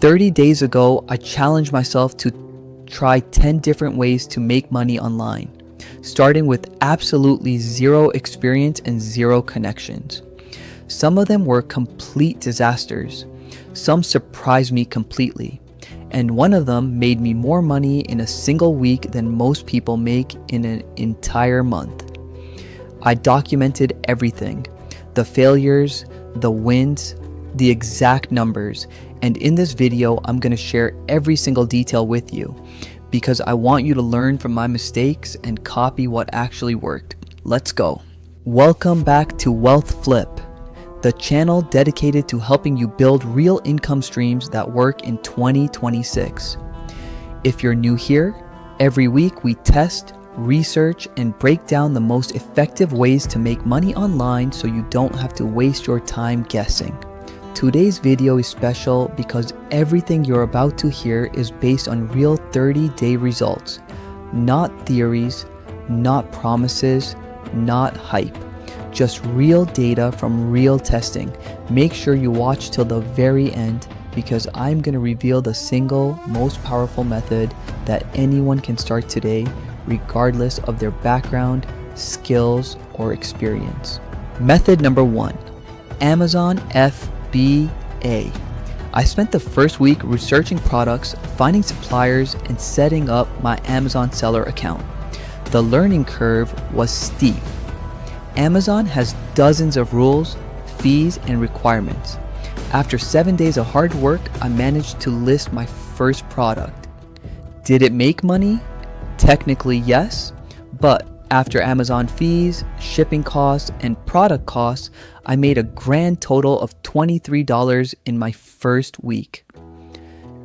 30 days ago, I challenged myself to try 10 different ways to make money online, starting with absolutely zero experience and zero connections. Some of them were complete disasters. Some surprised me completely. And one of them made me more money in a single week than most people make in an entire month. I documented everything, the failures, the wins, the exact numbers, and in this video, I'm going to share every single detail with you because I want you to learn from my mistakes and copy what actually worked. Let's go. Welcome back to Wealth Flip, the channel dedicated to helping you build real income streams that work in 2026. If you're new here, every week we test, research, and break down the most effective ways to make money online so you don't have to waste your time guessing. Today's video is special because everything you're about to hear is based on real 30-day results, not theories, not promises, not hype. Just real data from real testing. Make sure you watch till the very end because I'm going to reveal the single most powerful method that anyone can start today, regardless of their background, skills, or experience. Method number 1, Amazon FBA. I spent the first week researching products, finding suppliers, and setting up my Amazon seller account. The learning curve was steep. Amazon has dozens of rules, fees, and requirements. After 7 days of hard work, I managed to list my first product. Did it make money? Technically, yes, but after Amazon fees, shipping costs, and product costs, I made a grand total of $23 in my first week.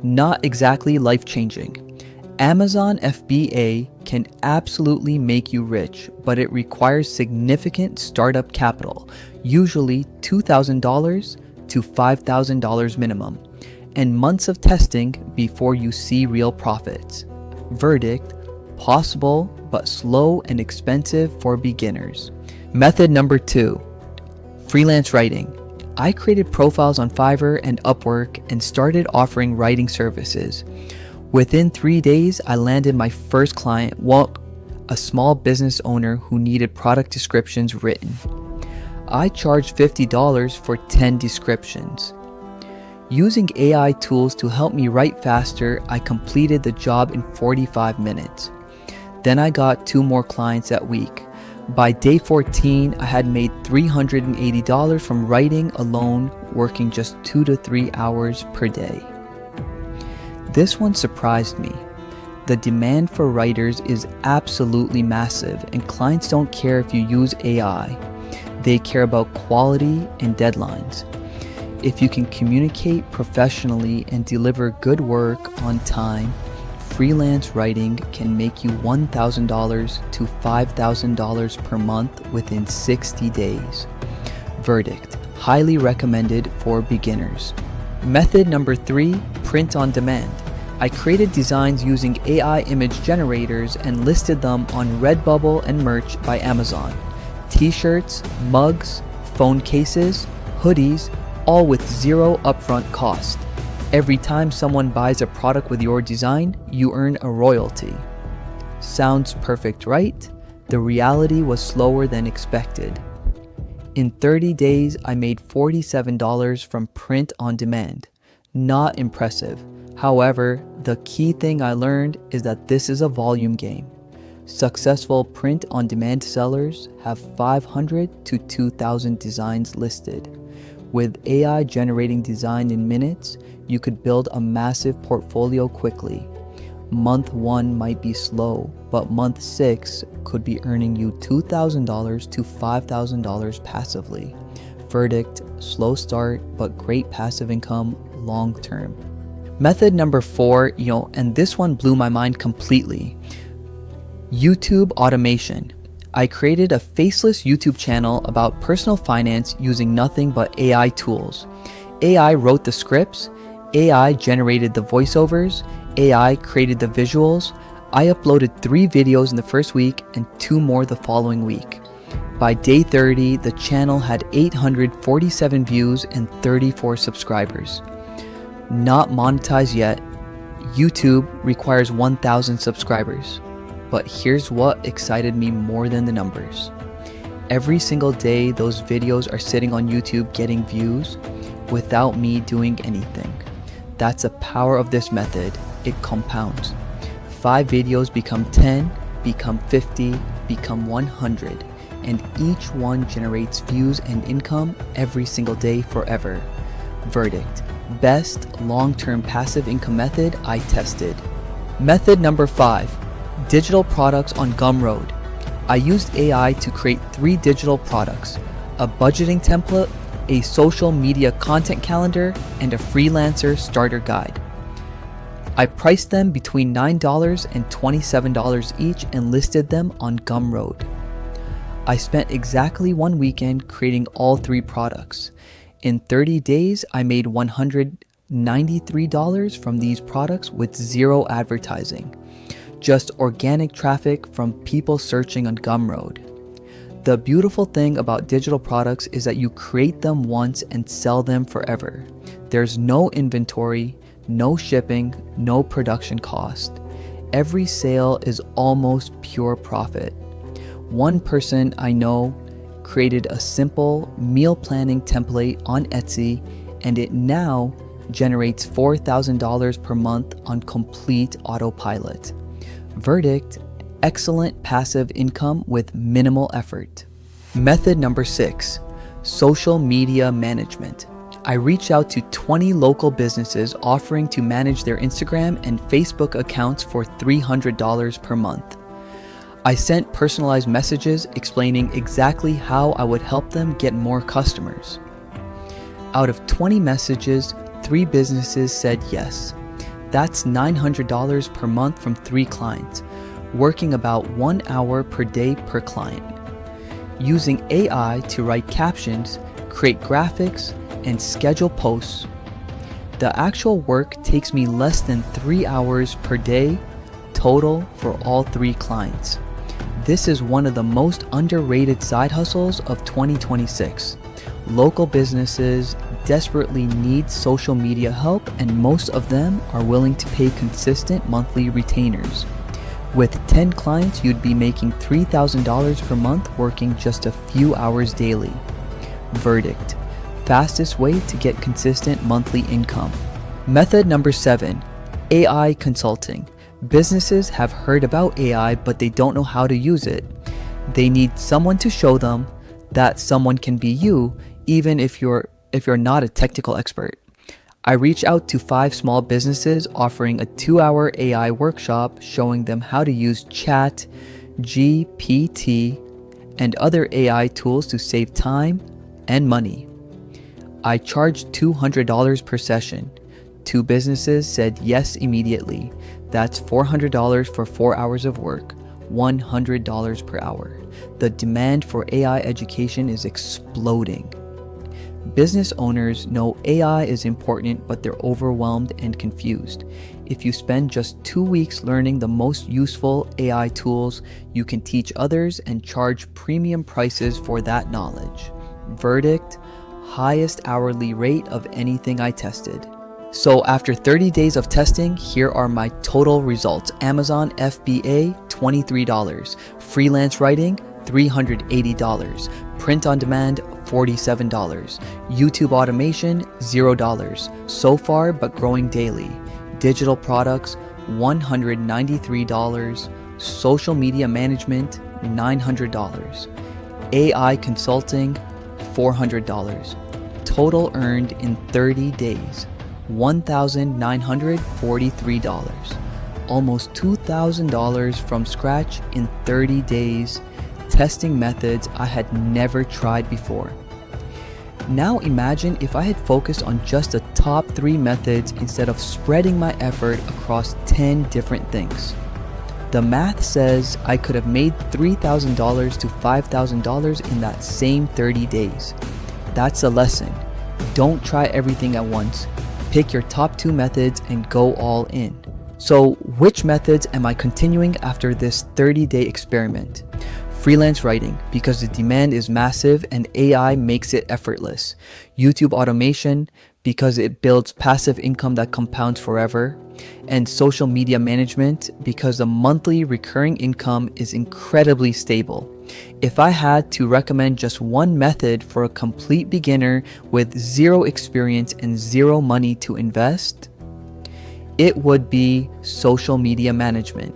Not exactly life-changing. Amazon FBA can absolutely make you rich, but it requires significant startup capital, usually $2,000 to $5,000 minimum, and months of testing before you see real profits. Verdict: possible, but slow and expensive for beginners. Method number 2, freelance writing. I created profiles on Fiverr and Upwork and started offering writing services. Within 3 days, I landed my first client, a small business owner who needed product descriptions written. I charged $50 for 10 descriptions. Using AI tools to help me write faster, I completed the job in 45 minutes. Then I got 2 more clients that week. By day 14, I had made $380 from writing alone, working just 2 to 3 hours per day. This one surprised me. The demand for writers is absolutely massive, and clients don't care if you use AI. They care about quality and deadlines. If you can communicate professionally and deliver good work on time, freelance writing can make you $1,000 to $5,000 per month within 60 days. Verdict: highly recommended for beginners. Method number 3, print on demand. I created designs using AI image generators and listed them on Redbubble and Merch by Amazon. T-shirts, mugs, phone cases, hoodies, all with zero upfront cost. Every time someone buys a product with your design, you earn a royalty. Sounds perfect, right? The reality was slower than expected. In 30 days, I made $47 from print on demand. Not impressive. However, the key thing I learned is that this is a volume game. Successful print-on-demand sellers have 500 to 2,000 designs listed. With AI generating design in minutes, you could build a massive portfolio quickly. Month 1 might be slow, but month 6 could be earning you $2,000 to $5,000 passively. Verdict: slow start, but great passive income long term. Method number 4, and this one blew my mind completely. YouTube automation. I created a faceless YouTube channel about personal finance using nothing but AI tools. AI wrote the scripts, AI generated the voiceovers, AI created the visuals. I uploaded 3 videos in the first week and 2 more the following week. By day 30, the channel had 847 views and 34 subscribers. Not monetized yet. YouTube requires 1,000 subscribers. But here's what excited me more than the numbers. Every single day, those videos are sitting on YouTube getting views without me doing anything. That's the power of this method. It compounds. 5 videos become 10, become 50, become 100, and each one generates views and income every single day forever. Verdict: best long-term passive income method I tested. Method number 5, digital products on Gumroad. I used AI to create 3 digital products: a budgeting template, a social media content calendar, and a freelancer starter guide. I priced them between $9 and $27 each and listed them on Gumroad. I spent exactly 1 weekend creating all 3 products. In 30 days, I made $193 from these products with zero advertising. Just organic traffic from people searching on Gumroad. The beautiful thing about digital products is that you create them once and sell them forever. There's no inventory, no shipping, no production cost. Every sale is almost pure profit. One person I know created a simple meal planning template on Etsy, and it now generates $4,000 per month on complete autopilot. Verdict: excellent passive income with minimal effort. Method number 6, social media management. I reached out to 20 local businesses offering to manage their Instagram and Facebook accounts for $300 per month. I sent personalized messages explaining exactly how I would help them get more customers. Out of 20 messages, 3 businesses said yes. That's $900 per month from 3 clients, working about 1 hour per day per client. Using AI to write captions, create graphics, and schedule posts. The actual work takes me less than 3 hours per day total for all 3 clients. This is one of the most underrated side hustles of 2026. Local businesses desperately need social media help, and most of them are willing to pay consistent monthly retainers. With 10 clients, you'd be making $3,000 per month working just a few hours daily. Verdict: fastest way to get consistent monthly income. Method number 7, AI consulting. Businesses have heard about AI, but they don't know how to use it. They need someone to show them. That someone can be you, even if you're not a technical expert. I reached out to 5 small businesses offering a 2-hour AI workshop showing them how to use Chat, GPT, and other AI tools to save time and money. I charged $200 per session. 2 businesses said yes immediately. That's $400 for 4 hours of work, $100 per hour. The demand for AI education is exploding. Business owners know AI is important, but they're overwhelmed and confused. If you spend just 2 weeks learning the most useful AI tools, you can teach others and charge premium prices for that knowledge. Verdict: highest hourly rate of anything I tested. So after 30 days of testing, here are my total results. Amazon FBA, $23. Freelance Writing, $380. Print on Demand, $47. YouTube Automation, $0. So far, but growing daily. Digital Products, $193. Social Media Management, $900. AI Consulting, $400. Total earned in 30 days, $1,943. Almost $2,000 from scratch in 30 days, testing methods I had never tried before. Now imagine if I had focused on just the top 3 methods instead of spreading my effort across 10 different things. The math says I could have made $3,000 to $5,000 in that same 30 days. That's a lesson. Don't try everything at once. Pick your top 2 methods and go all in. So which methods am I continuing after this 30-day experiment? Freelance writing, because the demand is massive and AI makes it effortless. YouTube automation, because it builds passive income that compounds forever, and social media management because the monthly recurring income is incredibly stable. If I had to recommend just one method for a complete beginner with zero experience and zero money to invest, it would be social media management.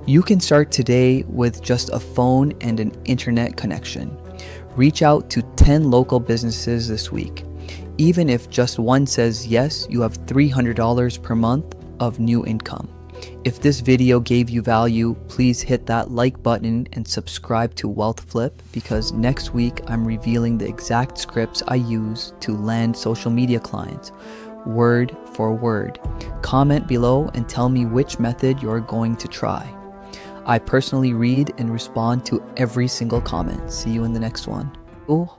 You can start today with just a phone and an internet connection. Reach out to 10 local businesses this week. Even if just one says yes, you have $300 per month of new income. If this video gave you value, please hit that like button and subscribe to Wealth Flip, because next week I'm revealing the exact scripts I use to land social media clients, word for word. Comment below and tell me which method you're going to try. I personally read and respond to every single comment. See you in the next one. Cool.